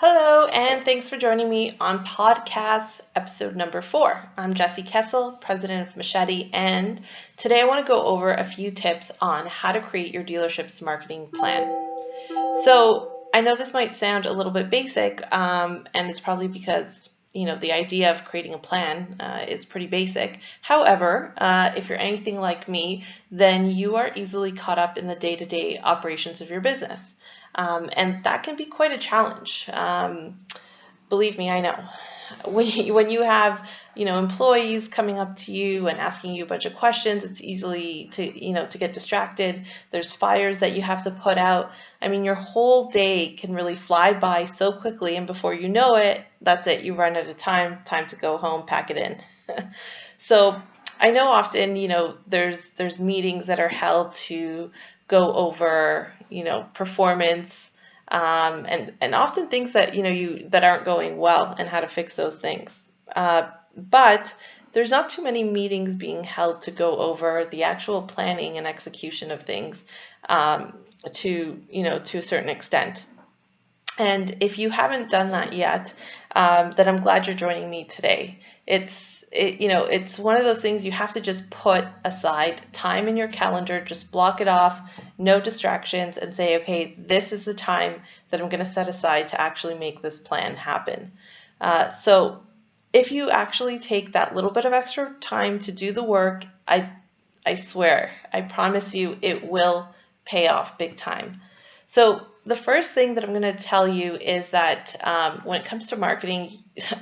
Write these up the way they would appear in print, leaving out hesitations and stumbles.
Hello, and thanks for joining me on podcast episode number 4. I'm Jessi Kessel, president of Machete, and today I want to go over a few tips on how to create your dealership's marketing plan. So I know this might sound a little bit basic, and it's probably because the idea of creating a plan is pretty basic. However, if you're anything like me, then you are easily caught up in the day-to-day operations of your business. And that can be quite a challenge. Believe me, I know. When you have, employees coming up to you and asking you a bunch of questions, it's easily to get distracted. There's fires that you have to put out. I mean, your whole day can really fly by so quickly, and before you know it, that's it. You run out of time to go home, pack it in. So I know often, there's meetings that are held to go over, performance, and often things that that aren't going well and how to fix those things. But there's not too many meetings being held to go over the actual planning and execution of things to a certain extent. And if you haven't done that yet, then I'm glad you're joining me today. It's one of those things you have to just put aside time in your calendar, just block it off, no distractions, and say, okay, this is the time that I'm going to set aside to actually make this plan happen. So if you actually take that little bit of extra time to do the work, I swear, I promise you, it will pay off big time. So the first thing that I'm going to tell you is that when it comes to marketing,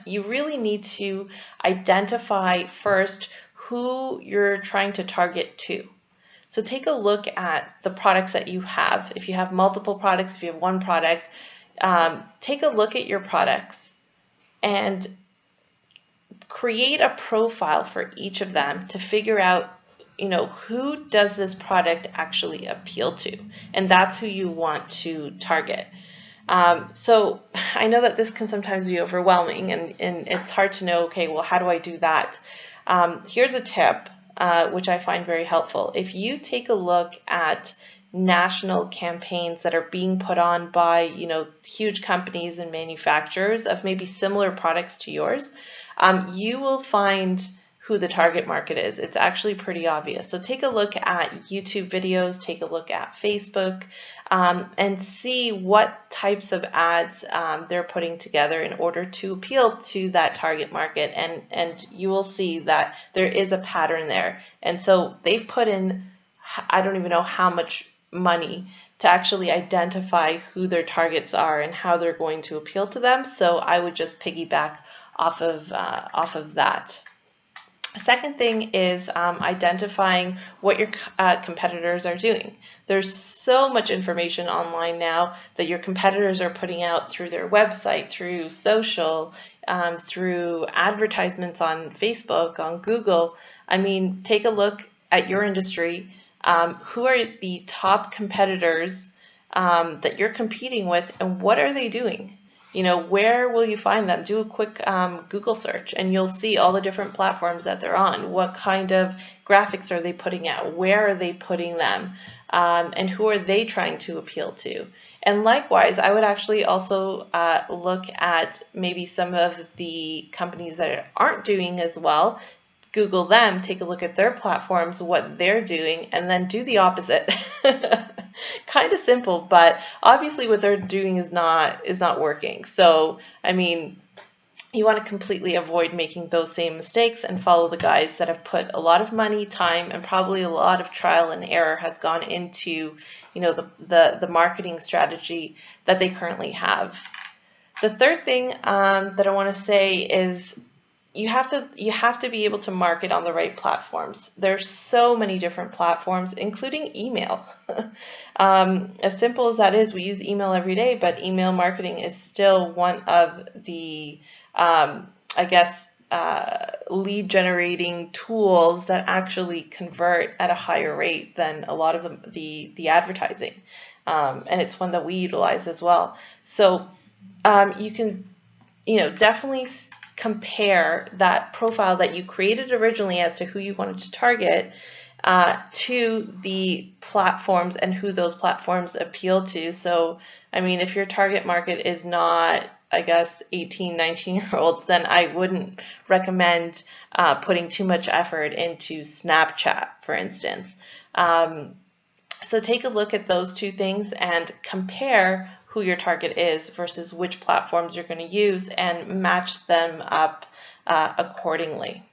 you really need to identify first who you're trying to target to. So take a look at the products that you have. If you have multiple products, if you have one product, take a look at your products and create a profile for each of them to figure out who does this product actually appeal to? And that's who you want to target. So I know that this can sometimes be overwhelming and it's hard to know, okay, well, how do I do that? Here's a tip, which I find very helpful. If you take a look at national campaigns that are being put on by, huge companies and manufacturers of maybe similar products to yours, you will find who the target market is. It's actually pretty obvious. So take a look at YouTube videos, take a look at Facebook, and see what types of ads they're putting together in order to appeal to that target market. And you will see that there is a pattern there. And so they've put in, I don't even know how much money to actually identify who their targets are and how they're going to appeal to them. So I would just piggyback off of that. Second thing is identifying what your competitors are doing. There's so much information online now that your competitors are putting out through their website, through social, through advertisements on Facebook, on Google. I mean, take a look at your industry. Who are the top competitors that you're competing with, and what are they doing? Where will you find them? Do a quick Google search and you'll see all the different platforms that they're on. What kind of graphics are they putting out? Where are they putting them? And who are they trying to appeal to? And likewise, I would actually also look at maybe some of the companies that aren't doing as well. Google them, take a look at their platforms, what they're doing, and then do the opposite. Kind of simple, but obviously what they're doing is not working. So, I mean, you want to completely avoid making those same mistakes and follow the guys that have put a lot of money, time, and probably a lot of trial and error has gone into, the marketing strategy that they currently have. The third thing that I want to say is you have to be able to market on the right platforms. There's so many different platforms, including email. As simple as that is, we use email every day, but email marketing is still one of the, lead generating tools that actually convert at a higher rate than a lot of the advertising. And it's one that we utilize as well. So you can, definitely compare that profile that you created originally as to who you wanted to target to the platforms and who those platforms appeal to. So, I mean, if your target market is not I guess, 18, 19-year-olds, then I wouldn't recommend putting too much effort into Snapchat, for instance. So take a look at those two things and compare who your target is versus which platforms you're going to use and match them up accordingly.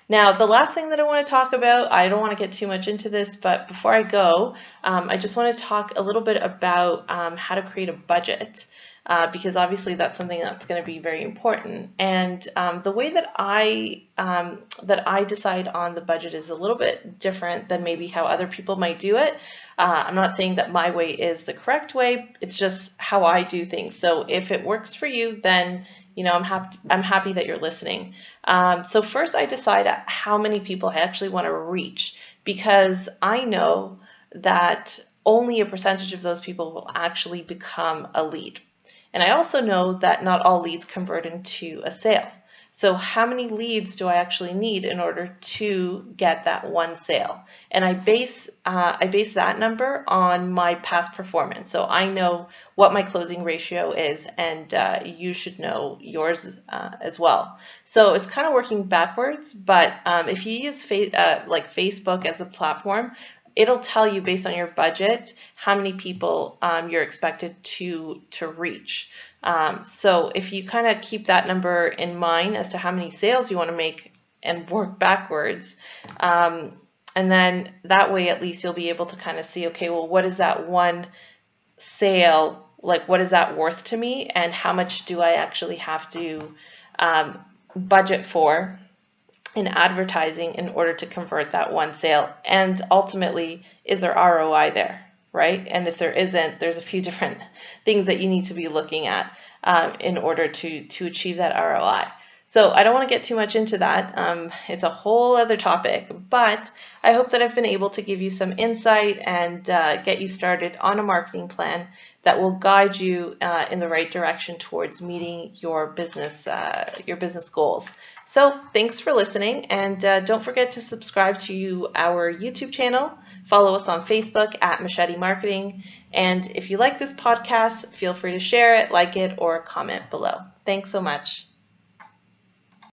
Now, the last thing that I want to talk about, I don't want to get too much into this, but before I go, I just want to talk a little bit about how to create a budget. Because obviously that's something that's going to be very important. And the way that I decide on the budget is a little bit different than maybe how other people might do it. I'm not saying that my way is the correct way. It's just how I do things. So if it works for you, then I'm happy that you're listening. So first, I decide how many people I actually want to reach, because I know that only a percentage of those people will actually become a lead. And I also know that not all leads convert into a sale. So how many leads do I actually need in order to get that one sale? And I base that number on my past performance. So I know what my closing ratio is, and you should know yours as well. So it's kind of working backwards, but if you use like Facebook as a platform, it'll tell you based on your budget how many people you're expected to reach. So if you kind of keep that number in mind as to how many sales you want to make and work backwards, and then that way at least you'll be able to kind of see, okay, well, what is that one sale, like what is that worth to me, and how much do I actually have to budget for in advertising in order to convert that one sale, and ultimately, is there ROI there, right? And if there isn't, there's a few different things that you need to be looking at in order to achieve that ROI. So I don't want to get too much into that. It's a whole other topic, but I hope that I've been able to give you some insight and get you started on a marketing plan that will guide you in the right direction towards meeting your business goals. So thanks for listening, and don't forget to subscribe to our YouTube channel. Follow us on Facebook at Machete Marketing. And if you like this podcast, feel free to share it, like it, or comment below. Thanks so much.